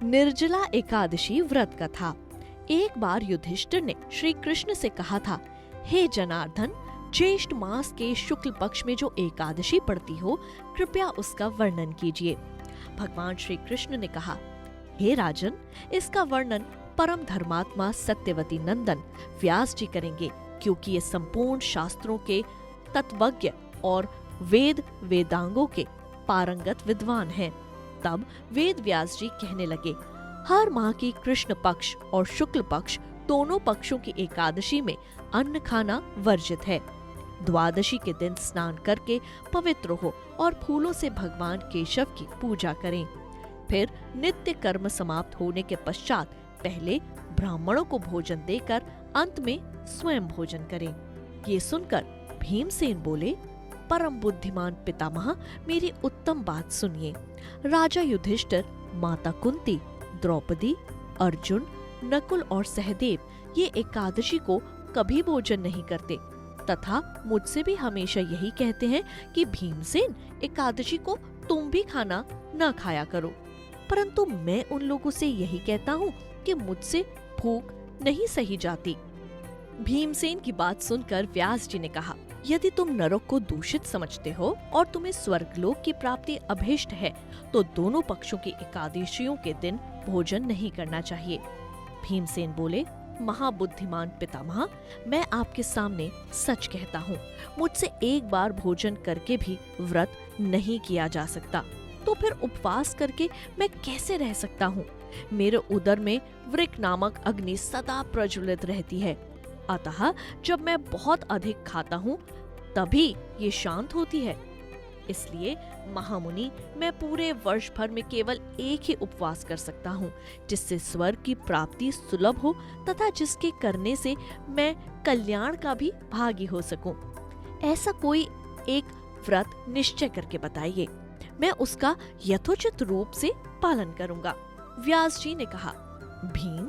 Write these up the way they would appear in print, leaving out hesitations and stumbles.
निर्जला एकादशी व्रत कथा। एक बार युधिष्ठिर ने श्री कृष्ण से कहा था, हे जनार्दन, ज्येष्ठ मास के शुक्ल पक्ष में जो एकादशी पड़ती हो, कृपया उसका वर्णन कीजिए। भगवान श्री कृष्ण ने कहा, हे राजन, इसका वर्णन परम धर्मात्मा सत्यवती नंदन व्यास जी करेंगे, क्योंकि ये संपूर्ण शास्त्रों के तत्वज्ञ और वेद वेदांगों के पारंगत विद्वान हैं। तब वेद व्यास जी कहने लगे, हर माह की कृष्ण पक्ष और शुक्ल पक्ष दोनों पक्षों की एकादशी में अन्न खाना वर्जित है। द्वादशी के दिन स्नान करके पवित्र हो और फूलों से भगवान केशव की पूजा करें। फिर नित्य कर्म समाप्त होने के पश्चात पहले ब्राह्मणों को भोजन देकर अंत में स्वयं भोजन करें। ये सुनकर भीमसेन बोले, परम बुद्धिमान पितामह, मेरी उत्तम बात सुनिए। राजा युधिष्ठिर, माता कुंती, द्रौपदी, अर्जुन, नकुल और सहदेव ये एकादशी को कभी भोजन नहीं करते तथा मुझसे भी हमेशा यही कहते हैं कि भीमसेन, एकादशी को तुम भी खाना न खाया करो। परंतु मैं उन लोगों से यही कहता हूँ कि मुझसे भूख नहीं सही जाती। भीमसेन की बात सुनकर व्यास जी ने कहा, यदि तुम नरक को दूषित समझते हो और तुम्हें स्वर्गलोक की प्राप्ति अभिष्ट है, तो दोनों पक्षों की एकादशियों के दिन भोजन नहीं करना चाहिए। भीमसेन बोले, महाबुद्धिमान पितामह, मैं आपके सामने सच कहता हूँ, मुझसे एक बार भोजन करके भी व्रत नहीं किया जा सकता, तो फिर उपवास करके मैं कैसे रह सकता हूँ? मेरे उदर में वृक नामक अग्नि सदा प्रज्वलित रहती है, अतः जब मैं बहुत अधिक खाता हूँ तभी ये शांत होती है। इसलिए महामुनि, मैं पूरे वर्ष भर में केवल एक ही उपवास कर सकता हूँ, जिससे स्वर्ग की प्राप्ति सुलभ हो तथा जिसके करने से मैं कल्याण का भी भागी हो सकूं। ऐसा कोई एक व्रत निश्चय करके बताइए, मैं उसका यथोचित रूप से पालन करूंगा। व्यास जी ने कहा, भीम,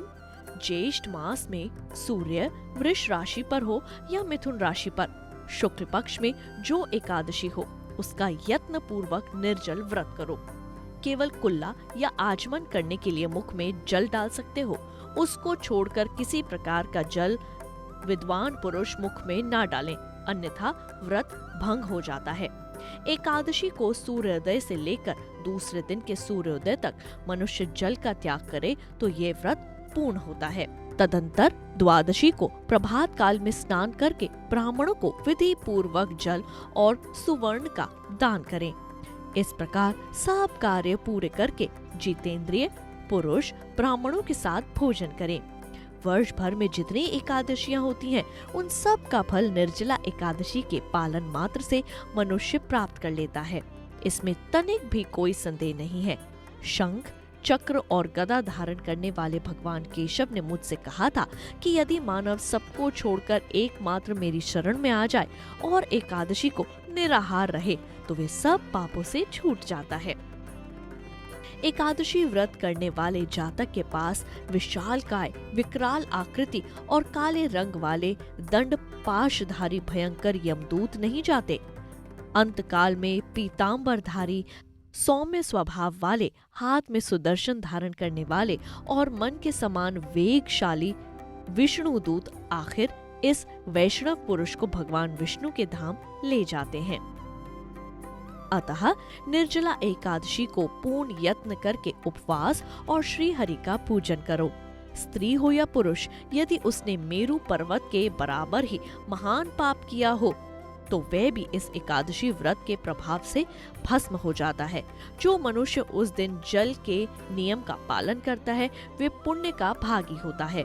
ज्येष्ठ मास में सूर्य वृष राशि पर हो या मिथुन राशि पर शुक्ल पक्ष में जो एकादशी हो, उसका यत्न पूर्वक निर्जल व्रत करो। केवल कुल्ला या आचमन करने के लिए मुख में जल डाल सकते हो, उसको छोड़कर किसी प्रकार का जल विद्वान पुरुष मुख में ना डालें, अन्यथा व्रत भंग हो जाता है। एकादशी को सूर्योदय से लेकर दूसरे दिन के सूर्योदय तक मनुष्य जल का त्याग करे तो ये व्रत पूर्ण होता है। तदंतर द्वादशी को प्रभात काल में स्नान करके ब्राह्मणों को विधि पूर्वक जल और सुवर्ण का दान करें। इस प्रकार सब कार्य पूरे करके जितेंद्रिय पुरुष ब्राह्मणों के साथ भोजन करें। वर्ष भर में जितनी एकादशियां होती हैं, उन सब का फल निर्जला एकादशी के पालन मात्र से मनुष्य प्राप्त कर लेता है। इसमें तनिक भी कोई संदेह नहीं है। शंख, चक्र और गदा धारण करने वाले भगवान केशव ने मुझसे कहा था कि यदि मानव सबको छोड़कर एकमात्र मेरी शरण में आ जाए और एकादशी को निराहार रहे, तो वे सब पापों से छूट जाता है। एकादशी व्रत करने वाले जातक के पास विशालकाय, विकराल आकृति और काले रंग वाले दंड पाशधारी भयंकर यमदूत नहीं जाते। अंतकाल में पीतांबरधारी, सौम्य स्वभाव वाले, हाथ में सुदर्शन धारण करने वाले और मन के समान वेगशाली विष्णुदूत आखिर इस वैष्णव पुरुष को भगवान विष्णु के धाम ले जाते हैं। अतः निर्जला एकादशी को पूर्ण यत्न करके उपवास और श्री हरि का पूजन करो। स्त्री हो या पुरुष, यदि उसने मेरु पर्वत के बराबर ही महान पाप किया हो, तो वह भी इस एकादशी व्रत के प्रभाव से भस्म हो जाता है। जो मनुष्य उस दिन जल के नियम का पालन करता है, वे पुण्य का भागी होता है।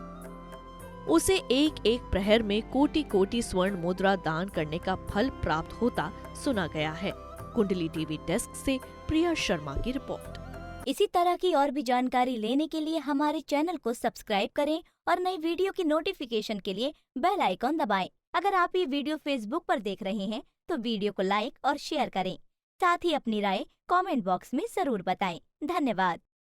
उसे एक एक प्रहर में कोटि कोटि स्वर्ण मुद्रा दान करने का फल प्राप्त होता सुना गया है। कुंडली टीवी डेस्क से प्रिया शर्मा की रिपोर्ट। इसी तरह की और भी जानकारी लेने के लिए हमारे चैनल को सब्सक्राइब करें और नई वीडियो की नोटिफिकेशन के लिए बेल आइकॉन दबाएं। अगर आप ये वीडियो फेसबुक पर देख रहे हैं तो वीडियो को लाइक और शेयर करें। साथ ही अपनी राय कमेंट बॉक्स में जरूर बताएं। धन्यवाद।